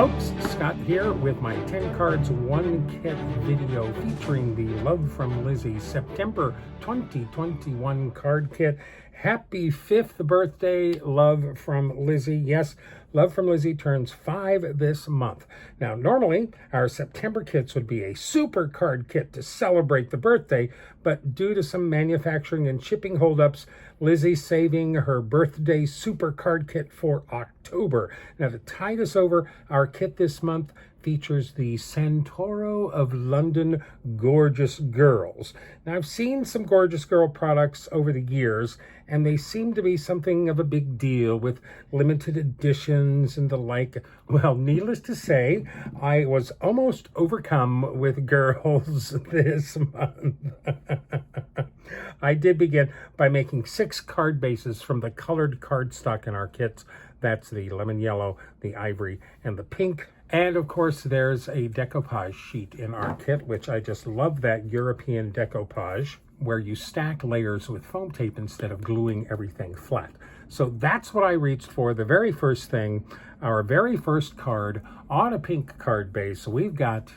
folks, Scott here with my 10 cards, 1 kit video featuring the Love From Lizi September 2021 card kit. Happy 5th birthday, Love From Lizi. Yes, Love From Lizi turns 5 this month. Now, normally, our September kits would be a super card kit to celebrate the birthday, but due to some manufacturing and shipping holdups, Lizi's saving her birthday super card kit for October. Now, to tide us over, our kit this month features the Santoro of London Gorjuss Girls. Now, I've seen some Gorjuss Girl products over the years, and they seem to be something of a big deal with limited editions and the like. Well, needless to say, I was almost overcome with girls this month. I did begin by making 6 card bases from the colored cardstock in our kits. That's the lemon yellow, the ivory, and the pink. And of course, there's a decoupage sheet in our kit, which I just love that European decoupage, where you stack layers with foam tape instead of gluing everything flat. So that's what I reached for. The very first thing, our very first card on a pink card base, we've got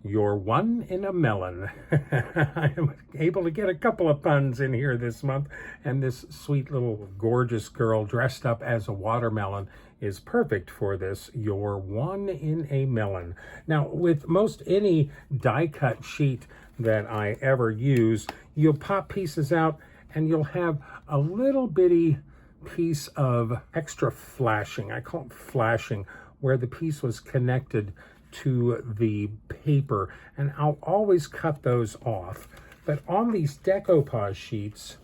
You're One in a Melon. I am able to get a couple of puns in here this month, and this sweet little gorgeous girl dressed up as a watermelon is perfect for this You're One in a Melon. Now, with most any die cut sheet that I ever use, you'll pop pieces out and you'll have a little bitty piece of extra flashing. I call it flashing, where the piece was connected to the paper, and I'll always cut those off. But on these decoupage sheets,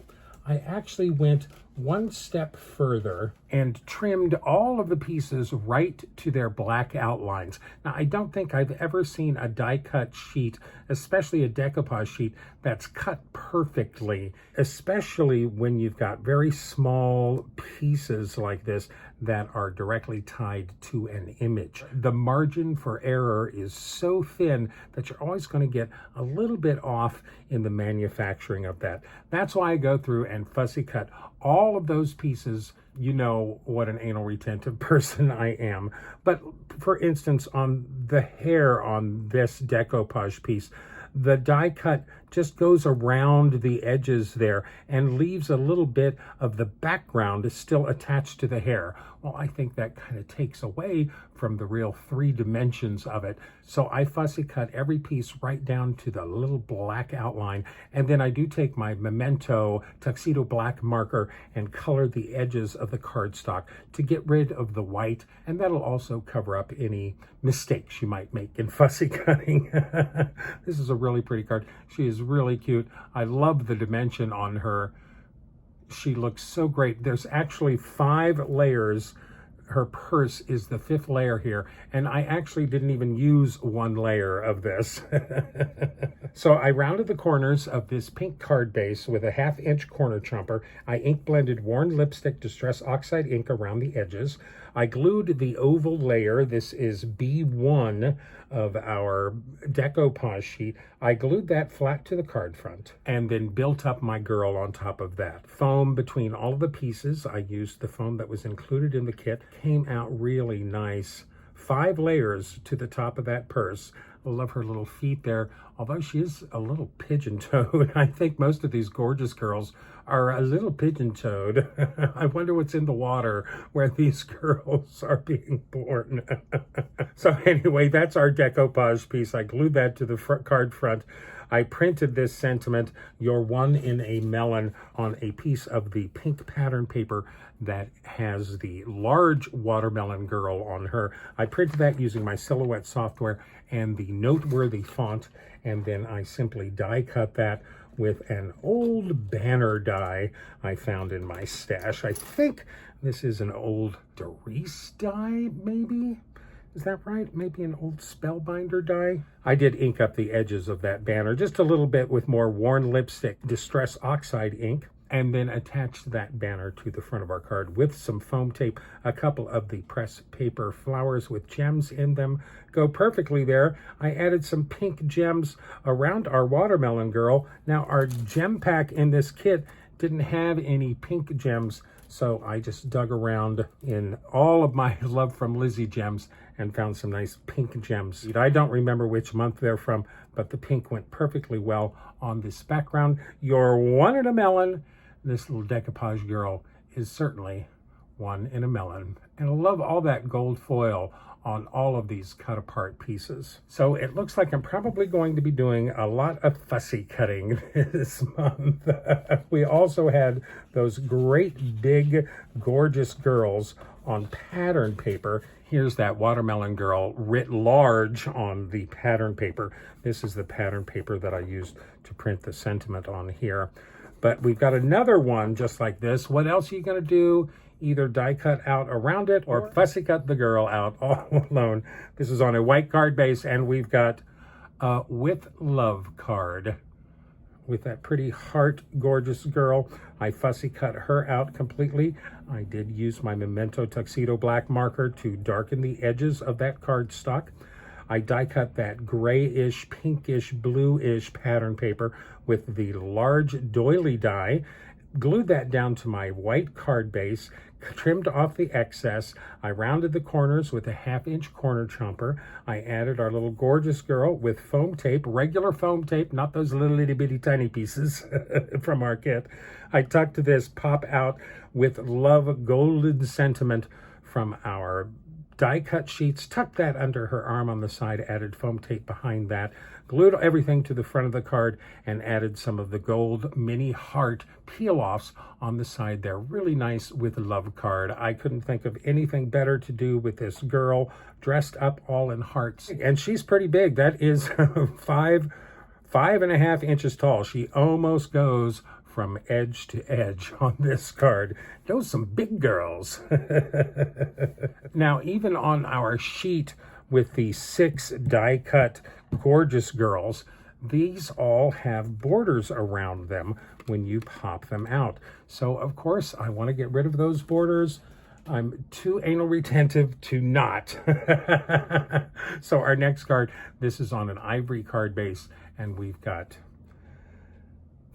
I actually went one step further and trimmed all of the pieces right to their black outlines. Now, I don't think I've ever seen a die cut sheet, especially a decoupage sheet, that's cut perfectly, especially when you've got very small pieces like this that are directly tied to an image. The margin for error is so thin that you're always going to get a little bit off in the manufacturing of that. That's why I go through and fussy cut all of those pieces. You know what an anal retentive person I am. But for instance, on the hair on this decoupage piece, the die cut just goes around the edges there and leaves a little bit of the background still attached to the hair. Well, I think that kind of takes away from the real 3 dimensions of it. So I fussy cut every piece right down to the little black outline. And then I do take my Memento tuxedo black marker and color the edges of the cardstock to get rid of the white. And that'll also cover up any mistakes you might make in fussy cutting. This is a really pretty card. She is really cute. I love the dimension on her. She looks so great. There's actually 5 layers. Her purse is the 5th layer here, and I actually didn't even use 1 layer of this. So I rounded the corners of this pink card base with a 1/2 inch corner chomper. I ink blended worn lipstick Distress Oxide ink around the edges. I glued the oval layer. This is B1 of our decoupage sheet. I glued that flat to the card front and then built up my girl on top of that. Foam between all of the pieces. I used the foam that was included in the kit. Came out really nice. 5 layers to the top of that purse. I love her little feet there, although she is a little pigeon-toed. I think most of these Gorjuss girls are a little pigeon-toed. I wonder what's in the water where these girls are being born. So anyway, that's our decoupage piece. I glued that to the card front. I printed this sentiment, You're One in a Melon, on a piece of the pink pattern paper that has the large watermelon girl on her. I printed that using my Silhouette software and the noteworthy font, and then I simply die cut that with an old banner die I found in my stash. I think this is an old Doris die, maybe? Is that right? Maybe an old Spellbinder die? I did ink up the edges of that banner just a little bit with more worn lipstick Distress Oxide ink, and then attached that banner to the front of our card with some foam tape. A couple of the press paper flowers with gems in them go perfectly there. I added some pink gems around our watermelon girl. Now, our gem pack in this kit didn't have any pink gems, So I just dug around in all of my Love From Lizi gems and found some nice pink gems. I don't remember which month they're from, but the pink went perfectly well on this background. Your one in a melon. This little decoupage girl is certainly one in a melon. And I love all that gold foil on all of these cut apart pieces. So it looks like I'm probably going to be doing a lot of fussy cutting this month. We also had those great big Gorjuss Girls on pattern paper. Here's that watermelon girl writ large on the pattern paper. This is the pattern paper that I used to print the sentiment on here. But we've got another one just like this. What else are you gonna do? Either die cut out around it or fussy cut the girl out all alone. This is on a white card base, and we've got a With Love card with that pretty heart Gorjuss girl. I fussy cut her out completely. I did use my Memento Tuxedo black marker to darken the edges of that cardstock. I die cut that grayish, pinkish, bluish pattern paper with the large doily die, glued that down to my white card base, trimmed off the excess. I rounded the corners with a 1/2-inch corner chomper. I added our little Gorjuss girl with foam tape, regular foam tape, not those little itty bitty tiny pieces from our kit. I tucked this pop out with Love Golden Sentiment from our die cut sheets, tucked that under her arm on the side, added foam tape behind that, glued everything to the front of the card, and added some of the gold mini heart peel-offs on the side there. Really nice with love card. I couldn't think of anything better to do with this girl dressed up all in hearts. And she's pretty big. That is 5.5 inches tall. She almost goes from edge to edge on this card. Those some big girls. Now, even on our sheet with the 6 die cut Gorjuss Girls, these all have borders around them when you pop them out. So of course I want to get rid of those borders. I'm too anal retentive to not. So our next card, this is on an ivory card base, and we've got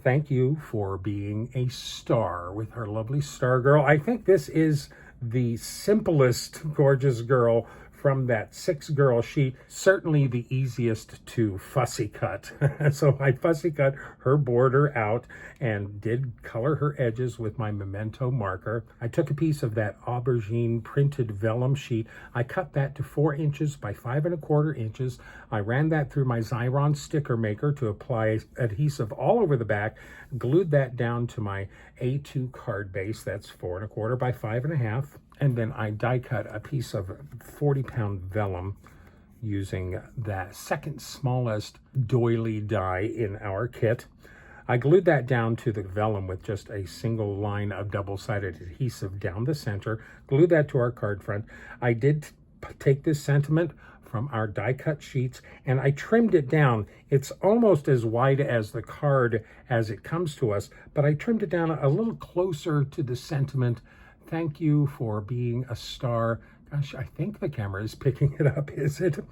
Thank You for Being a Star with her lovely star girl. I think this is the simplest Gorjuss girl from that 6-girl sheet, certainly the easiest to fussy cut. So I fussy cut her border out and did color her edges with my Memento marker. I took a piece of that aubergine printed vellum sheet. I cut that to 4 inches by 5.25 inches. I ran that through my Xyron sticker maker to apply adhesive all over the back, glued that down to my A2 card base. That's 4.25 by 5.5. And then I die cut a piece of 40-pound vellum using that second smallest doily die in our kit. I glued that down to the vellum with just a single line of double-sided adhesive down the center, glued that to our card front. I did take this sentiment from our die cut sheets and I trimmed it down. It's almost as wide as the card as it comes to us, but I trimmed it down a little closer to the sentiment. Thank you for being a star. Gosh, I think the camera is picking it up, is it?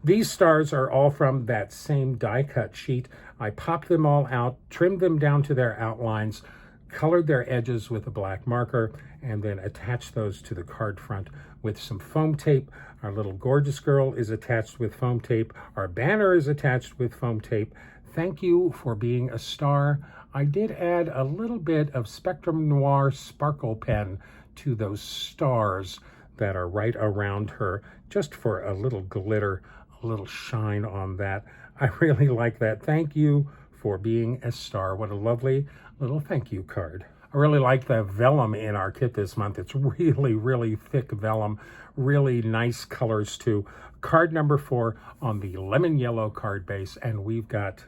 These stars are all from that same die cut sheet. I popped them all out, trimmed them down to their outlines, colored their edges with a black marker, and then attached those to the card front with some foam tape. Our little Gorjuss girl is attached with foam tape. Our banner is attached with foam tape. Thank you for being a star. I did add a little bit of Spectrum Noir sparkle pen to those stars that are right around her, just for a little glitter, a little shine on that. I really like that. Thank you for being a star. What a lovely little thank you card. I really like the vellum in our kit this month. It's really, really thick vellum, really nice colors too. Card number 4 on the lemon yellow card base, and we've got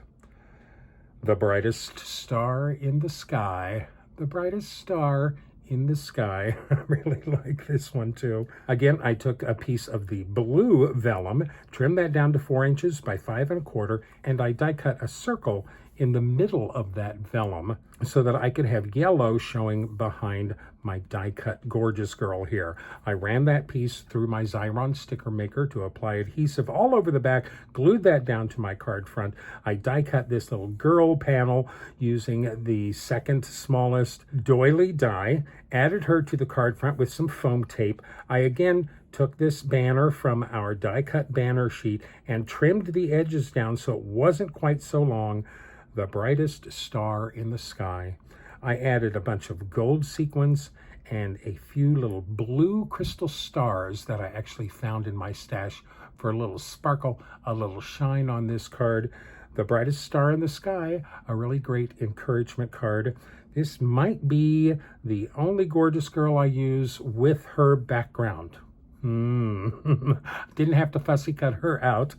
The Brightest Star in the Sky. The Brightest Star in the Sky. I really like this one too. Again, I took a piece of the blue vellum, trimmed that down to 4 inches by 5.25, and I die cut a circle in the middle of that vellum so that I could have yellow showing behind my die-cut Gorjuss Girl here. I ran that piece through my Xyron sticker maker to apply adhesive all over the back, glued that down to my card front. I die-cut this little girl panel using the second smallest doily die, added her to the card front with some foam tape. I again took this banner from our die-cut banner sheet and trimmed the edges down so it wasn't quite so long. The brightest star in the sky. I added a bunch of gold sequins and a few little blue crystal stars that I actually found in my stash for a little sparkle, a little shine on this card. The brightest star in the sky, a really great encouragement card. This might be the only Gorjuss Girl I use with her background. Didn't have to fussy cut her out.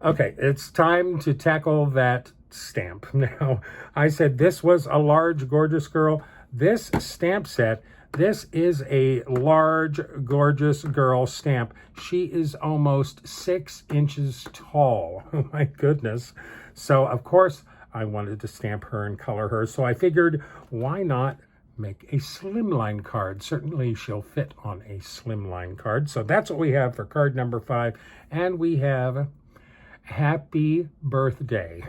Okay, it's time to tackle that stamp. Now, I said this was a large Gorjuss Girl. This stamp set, this is a large Gorjuss Girl stamp. She is almost 6 inches tall. Oh my goodness. So, of course, I wanted to stamp her and color her. So I figured, why not make a slimline card? Certainly she'll fit on a slimline card. So that's what we have for card number 5. And we have Happy Birthday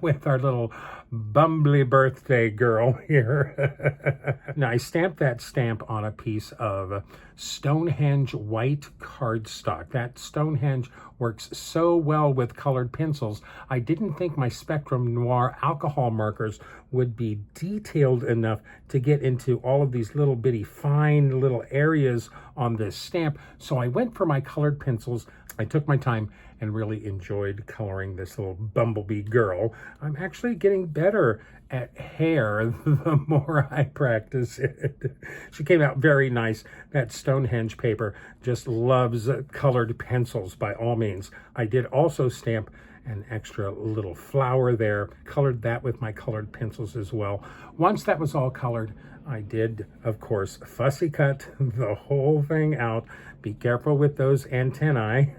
with our little bumbly birthday girl here. Now I stamped that stamp on a piece of Stonehenge white cardstock. That Stonehenge works so well with colored pencils. I didn't think my Spectrum Noir alcohol markers would be detailed enough to get into all of these little bitty fine little areas on this stamp. So I went for my colored pencils. I took my time and really enjoyed coloring this little bumblebee girl. I'm actually getting better at hair the more I practice it. She came out very nice. That Stonehenge paper just loves colored pencils by all means. I did also stamp an extra little flower there, colored that with my colored pencils as well. Once that was all colored, I did, of course, fussy cut the whole thing out. Be careful with those antennae.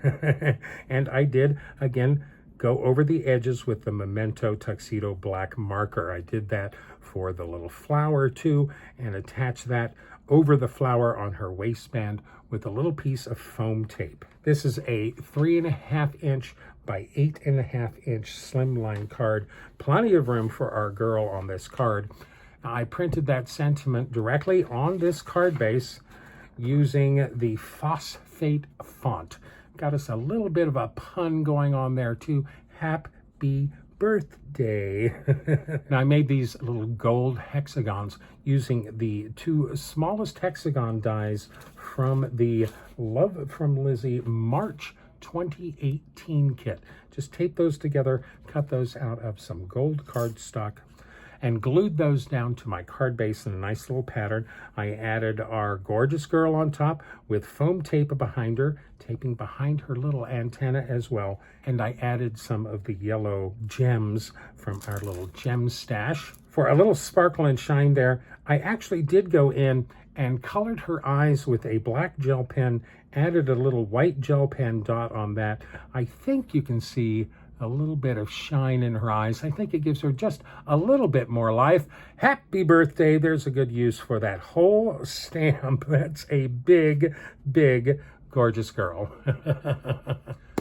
And I did, again, go over the edges with the Memento Tuxedo black marker. I did that for the little flower too, and attach that over the flower on her waistband with a little piece of foam tape. This is a 3.5 inch by 8.5 inch slimline card. Plenty of room for our girl on this card. I printed that sentiment directly on this card base using the phosphate font. Got us a little bit of a pun going on there too. Happy birthday. Now I made these little gold hexagons using the 2 smallest hexagon dies from the Love From Lizi March 2018 kit. Just tape those together, cut those out of some gold cardstock, and glued those down to my card base in a nice little pattern. I added our Gorjuss Girl on top with foam tape behind her, taping behind her little antenna as well. And I added some of the yellow gems from our little gem stash. For a little sparkle and shine there, I actually did go in and colored her eyes with a black gel pen, added a little white gel pen dot on that. I think you can see a little bit of shine in her eyes. I think it gives her just a little bit more life. Happy birthday. There's a good use for that whole stamp. That's a big, big Gorjuss Girl.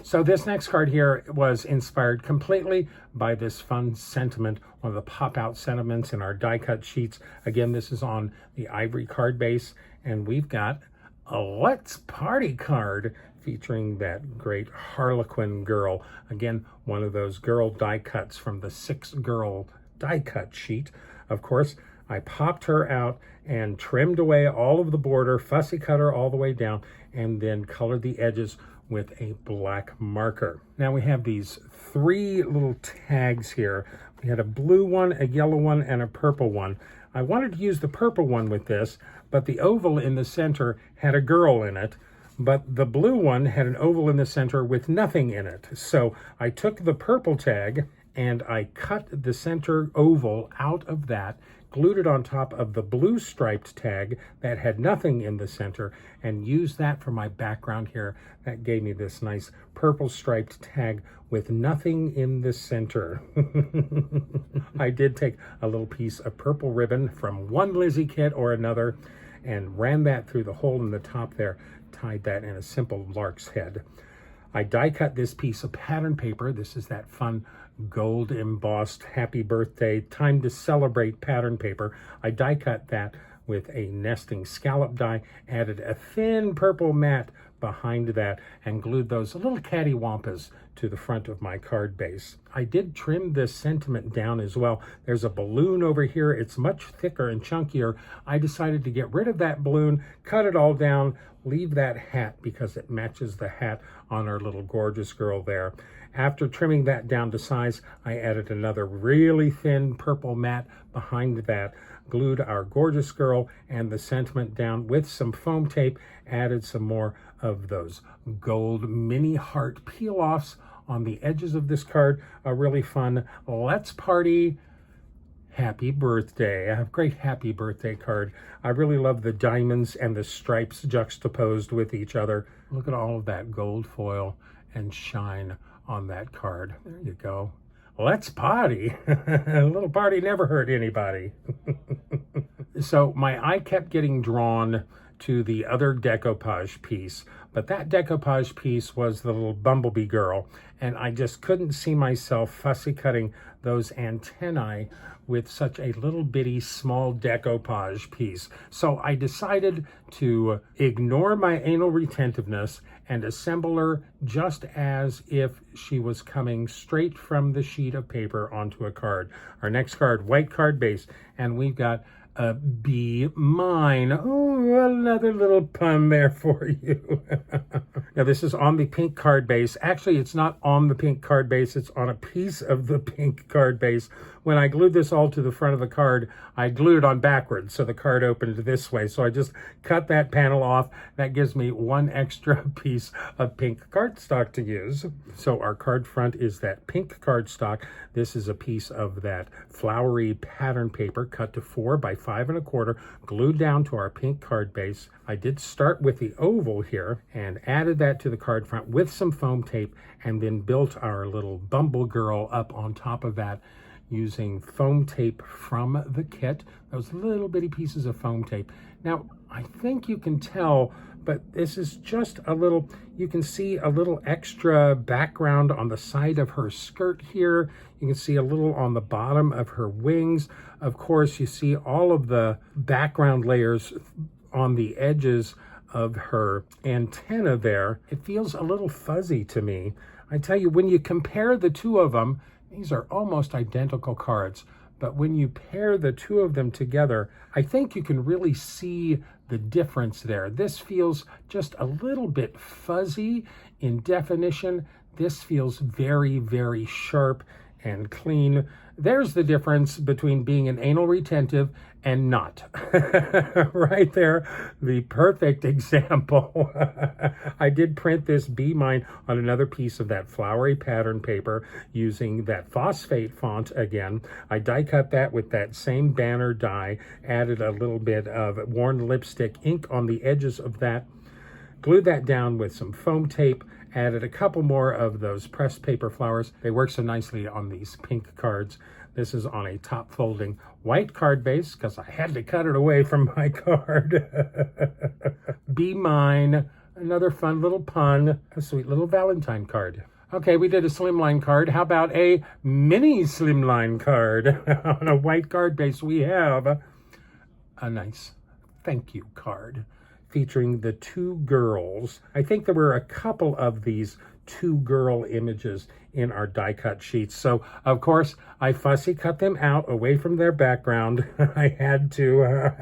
So this next card here was inspired completely by this fun sentiment, one of the pop-out sentiments in our die-cut sheets. Again, this is on the ivory card base, and we've got a Let's Party card featuring that great Harlequin girl. Again, one of those girl die cuts from the 6 girl die cut sheet. Of course, I popped her out and trimmed away all of the border, fussy cut her all the way down, and then colored the edges with a black marker. Now we have these 3 little tags here. We had a blue one, a yellow one, and a purple one. I wanted to use the purple one with this, but the oval in the center had a girl in it. But the blue one had an oval in the center with nothing in it. So I took the purple tag and I cut the center oval out of that, glued it on top of the blue striped tag that had nothing in the center, and used that for my background here. That gave me this nice purple striped tag with nothing in the center. I did take a little piece of purple ribbon from one Lizi kit or another and ran that through the hole in the top there, tied that in a simple lark's head. I die cut this piece of pattern paper. This is that fun gold embossed happy birthday, time to celebrate pattern paper. I die cut that with a nesting scallop die, added a thin purple mat behind that, and glued those little cattywampus to the front of my card base. I did trim this sentiment down as well. There's a balloon over here. It's much thicker and chunkier. I decided to get rid of that balloon, cut it all down, leave that hat because it matches the hat on our little Gorjuss girl there. After trimming that down to size, I added another really thin purple mat behind that, glued our Gorjuss girl and the sentiment down with some foam tape, added some more of those gold mini heart peel-offs on the edges of this card. A really fun let's party happy birthday. A great happy birthday card. I really love the diamonds and the stripes juxtaposed with each other. Look at all of that gold foil and shine on that card. There you go. Let's party. A little party never hurt anybody. So my eye kept getting drawn to the other decoupage piece, but that decoupage piece was the little bumblebee girl, and I just couldn't see myself fussy cutting those antennae with such a little bitty small decoupage piece. So I decided to ignore my anal retentiveness and assemble her just as if she was coming straight from the sheet of paper onto a card. Our next card, white card base, and we've got Be Mine. Oh, another little pun there for you. Now this is on the pink card base. Actually, it's not on the pink card base. It's on a piece of the pink card base. When I glued this all to the front of the card, I glued it on backwards, so the card opened this way. So I just cut that panel off. That gives me one extra piece of pink cardstock to use. So our card front is that pink cardstock. This is a piece of that flowery pattern paper cut to 4 by 5 1/4, glued down to our pink card base. I did start with the oval here and added that to the card front with some foam tape, and then built our little bumble girl up on top of that using foam tape from the kit, those little bitty pieces of foam tape. Now, I think you can tell, but this is just a little, you can see a little extra background on the side of her skirt here. You can see a little on the bottom of her wings. Of course, you see all of the background layers on the edges of her antenna there. It feels a little fuzzy to me. I tell you, when you compare the two of them, these are almost identical cards, but when you pair the two of them together, I think you can really see the difference there. This feels just a little bit fuzzy in definition. This feels very, very sharp and clean. There's the difference between being an anal retentive and not. Right there, the perfect example. I did print this Be Mine on another piece of that flowery pattern paper using that phosphate font again. I die cut that with that same banner die, added a little bit of worn lipstick ink on the edges of that, glued that down with some foam tape, added a couple more of those pressed paper flowers. They work so nicely on these pink cards. This is on a top folding white card base because I had to cut it away from my card. Be Mine, another fun little pun, a sweet little Valentine card. Okay, we did a slimline card. How about a mini slimline card? On a white card base, we have a nice thank you card featuring the two girls. I think there were a couple of these two girl images in our die cut sheets. So of course I fussy cut them out away from their background. I had to,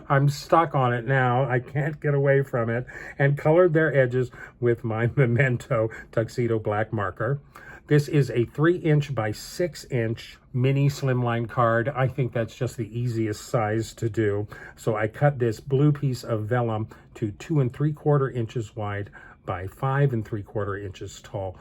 I'm stuck on it now. I can't get away from it, and colored their edges with my Memento tuxedo black marker. This is a 3" by 6" mini slimline card. I think that's just the easiest size to do. So I cut this blue piece of vellum to 2 3/4 inches wide by 5 3/4 inches tall.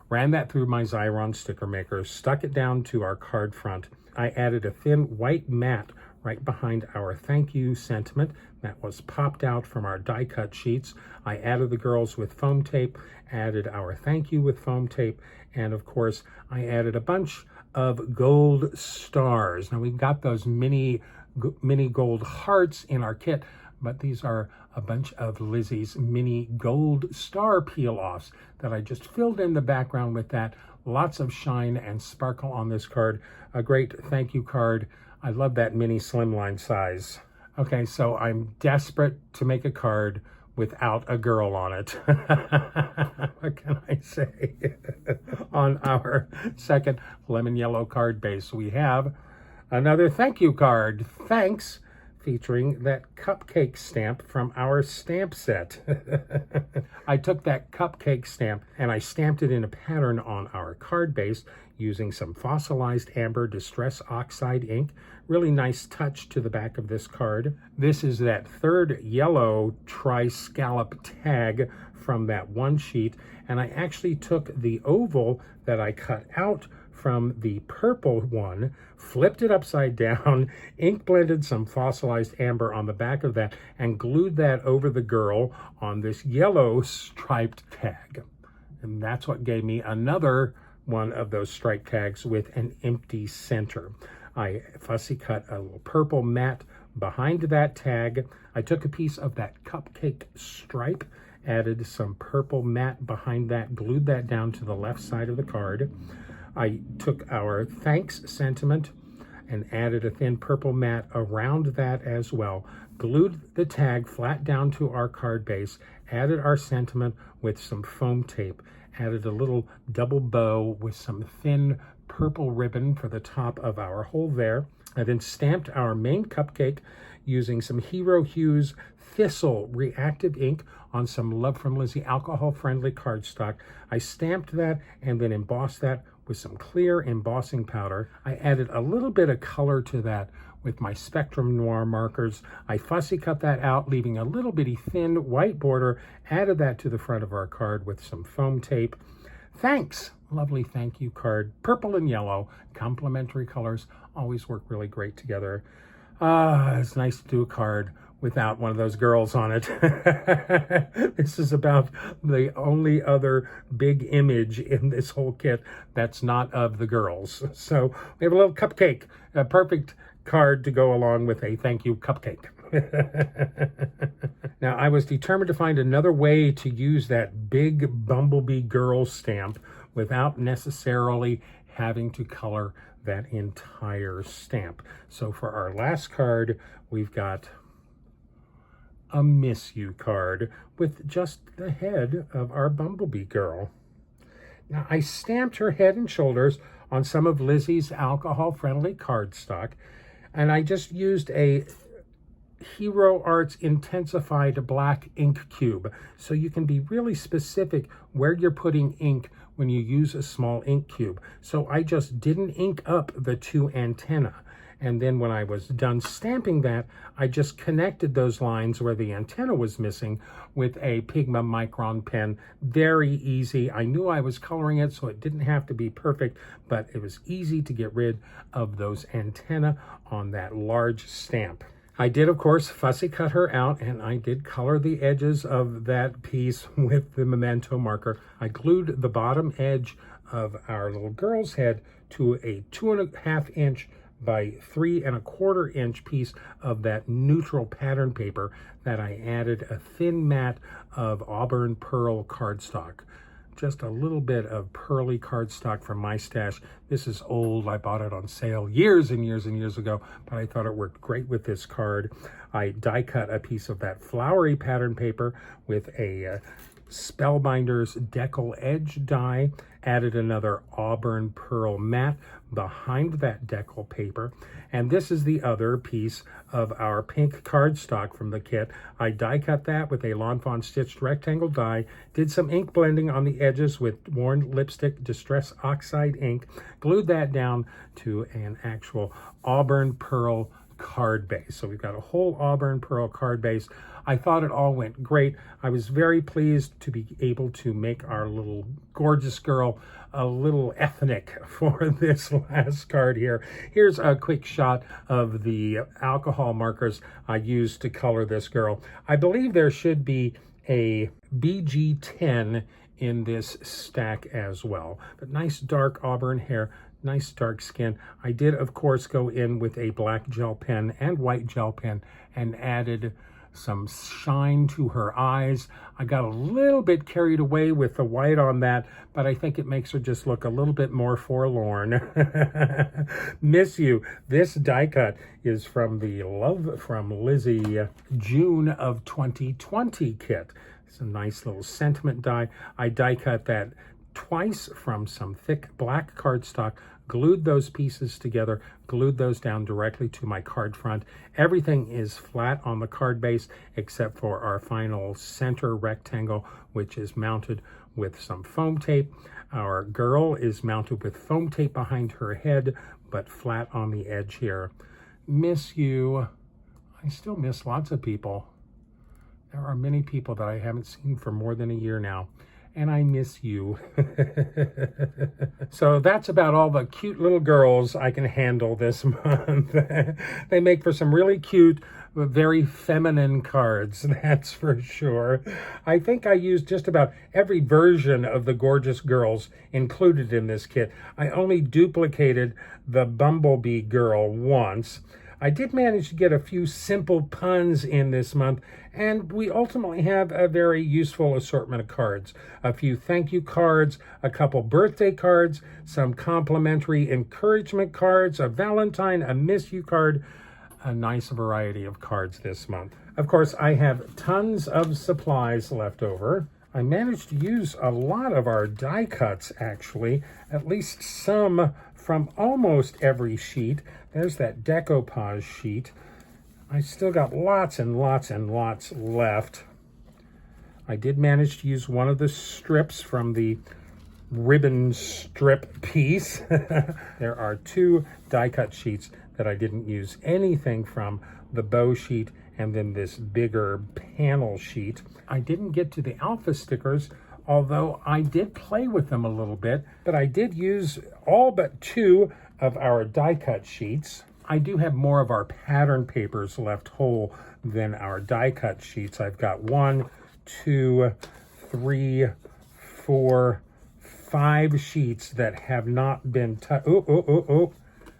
Ran that through my Xyron sticker maker, stuck it down to our card front, I added a thin white mat right behind our thank you sentiment that was popped out from our die cut sheets. I added the girls with foam tape, added our thank you with foam tape, and of course I added a bunch of gold stars. Now we've got those mini gold hearts in our kit, but these are a bunch of Lizi's mini gold star peel-offs that I just filled in the background with that. Lots of shine and sparkle on this card. A great thank you card. I love that mini slimline size. Okay, so I'm desperate to make a card without a girl on it. What can I say? On our second lemon yellow card base, we have another thank you card. Thanks, featuring that Cupcake stamp from our stamp set. I took that Cupcake stamp and I stamped it in a pattern on our card base using some fossilized amber distress oxide ink. Really nice touch to the back of this card. This is that third yellow tri-scallop tag from that one sheet, and I actually took the oval that I cut out from the purple one, flipped it upside down, ink blended some fossilized amber on the back of that, and glued that over the girl on this yellow striped tag. And that's what gave me another one of those striped tags with an empty center. I fussy cut a little purple mat behind that tag. I took a piece of that Cupcake stripe, added some purple mat behind that, glued that down to the left side of the card. I took our thanks sentiment and added a thin purple mat around that as well, glued the tag flat down to our card base, added our sentiment with some foam tape, added a little double bow with some thin purple ribbon for the top of our hole there. I then stamped our main cupcake using some Hero Hues Thistle reactive ink on some Love From Lizi alcohol-friendly cardstock. I stamped that and then embossed that with some clear embossing powder. I added a little bit of color to that with my Spectrum Noir markers. I fussy cut that out, leaving a little bitty thin white border, added that to the front of our card with some foam tape. Thanks, lovely thank you card. Purple and yellow, complementary colors, always work really great together. It's nice to do a card without one of those girls on it. This is about the only other big image in this whole kit that's not of the girls. So we have a little cupcake, a perfect card to go along with a thank you cupcake. Now, I was determined to find another way to use that big Bumblebee girl stamp without necessarily having to color that entire stamp. So for our last card, we've got a Miss You card with just the head of our Bumblebee girl. Now, I stamped her head and shoulders on some of Lizi's alcohol-friendly cardstock, and I just used a Hero Arts intensified black ink cube, so you can be really specific where you're putting ink when you use a small ink cube. So I just didn't ink up the two antennae. And then when I was done stamping that, I just connected those lines where the antenna was missing with a Pigma Micron pen. Very easy. I knew I was coloring it, so it didn't have to be perfect, but it was easy to get rid of those antenna on that large stamp. I did, of course, fussy cut her out, and I did color the edges of that piece with the memento marker. I glued the bottom edge of our little girl's head to a 2.5 inch by 3 1/4 inch piece of that neutral pattern paper that I added a thin mat of Auburn Pearl cardstock. Just a little bit of pearly cardstock from my stash. This is old. I bought it on sale years and years and years ago, but I thought it worked great with this card. I die cut a piece of that flowery pattern paper with a Spellbinders decal edge die, added another Auburn Pearl mat behind that decal paper, and this is the other piece of our pink cardstock from the kit. I die cut that with a Lawn Fawn stitched rectangle die, did some ink blending on the edges with worn lipstick Distress Oxide ink, glued that down to an actual Auburn Pearl card base. So we've got a whole Auburn Pearl card base. I thought it all went great. I was very pleased to be able to make our little gorgeous girl a little ethnic for this last card here. Here's a quick shot of the alcohol markers I used to color this girl. I believe there should be a BG10 in this stack as well. But nice dark auburn hair, nice dark skin. I did, of course, go in with a black gel pen and white gel pen and added some shine to her eyes. I got a little bit carried away with the white on that, but I think it makes her just look a little bit more forlorn. Miss You. This die cut is from the Love From Lizi June of 2020 kit. It's a nice little sentiment die. I die cut that twice from some thick black cardstock, glued those pieces together, glued those down directly to my card front. Everything is flat on the card base except for our final center rectangle, which is mounted with some foam tape. Our girl is mounted with foam tape behind her head, but flat on the edge here. Miss You. I still miss lots of people. There are many people that I haven't seen for more than a year now, and I miss you. So that's about all the cute little girls I can handle this month. They make for some really cute, very feminine cards, that's for sure. I think I used just about every version of the Gorjuss Girls included in this kit. I only duplicated the Bumblebee girl once. I did manage to get a few simple puns in this month, and we ultimately have a very useful assortment of cards. A few thank you cards, a couple birthday cards, some complimentary encouragement cards, a Valentine, a miss you card, a nice variety of cards this month. Of course, I have tons of supplies left over. I managed to use a lot of our die cuts, actually, at least some from almost every sheet. There's that decoupage sheet. I still got lots and lots and lots left. I did manage to use one of the strips from the ribbon strip piece. There are two die cut sheets that I didn't use anything from, the bow sheet and then this bigger panel sheet. I didn't get to the alpha stickers, although I did play with them a little bit, but I did use all but two of our die cut sheets. I do have more of our pattern papers left whole than our die cut sheets. I've got 1, 2, 3, 4, 5 sheets that have not been touched.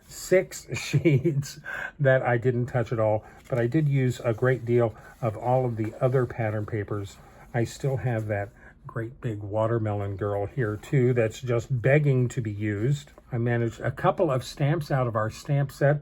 6 sheets that I didn't touch at all, but I did use a great deal of all of the other pattern papers. I still have that great big watermelon girl here too that's just begging to be used. I managed a couple of stamps out of our stamp set.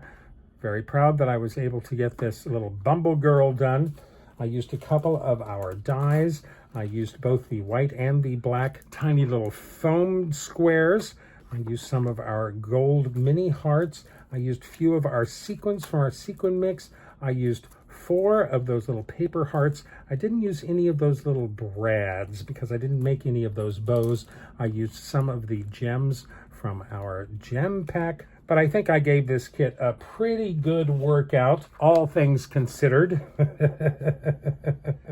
Very proud that I was able to get this little Bumble Girl done. I used a couple of our dies. I used both the white and the black tiny little foam squares. I used some of our gold mini hearts. I used a few of our sequins from our sequin mix. I used 4 of those little paper hearts. I didn't use any of those little brads because I didn't make any of those bows. I used some of the gems from our gem pack, but I think I gave this kit a pretty good workout, all things considered.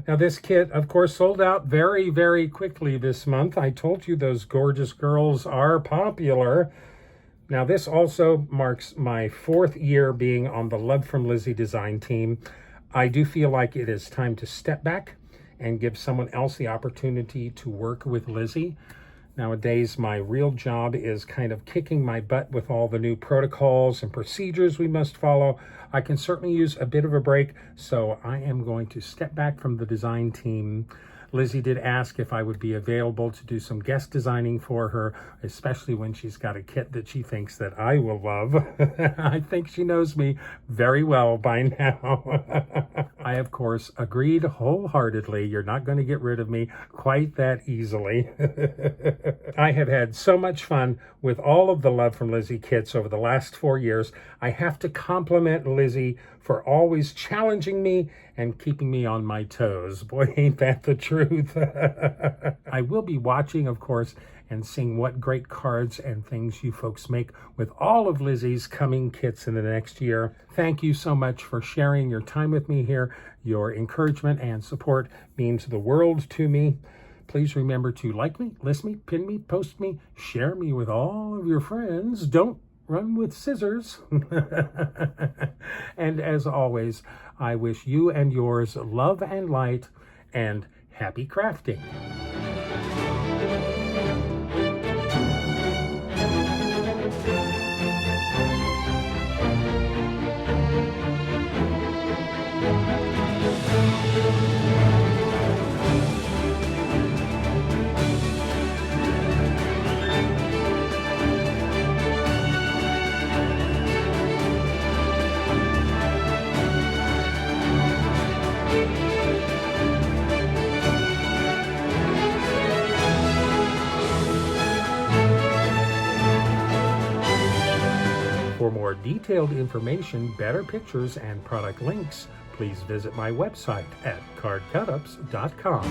Now this kit, of course, sold out very, very quickly this month. I told you those Gorjuss Girls are popular. Now this also marks my 4th year being on the Love From Lizi design team. I do feel like it is time to step back and give someone else the opportunity to work with Lizi. Nowadays, my real job is kind of kicking my butt with all the new protocols and procedures we must follow. I can certainly use a bit of a break, so I am going to step back from the design team. Lizi did ask if I would be available to do some guest designing for her, especially when she's got a kit that she thinks that I will love. I think she knows me very well by now. I, of course, agreed wholeheartedly. You're not going to get rid of me quite that easily. I have had so much fun with all of the Love From Lizi kits over the last 4 years. I have to compliment Lizi for always challenging me and keeping me on my toes. Boy, ain't that the truth. I will be watching, of course, and seeing what great cards and things you folks make with all of Lizi's coming kits in the next year. Thank you so much for sharing your time with me here. Your encouragement and support means the world to me. Please remember to like me, list me, pin me, post me, share me with all of your friends. Don't run with scissors. And as always, I wish you and yours love and light and happy crafting. For more detailed information, better pictures, and product links, please visit my website at cardcutups.com.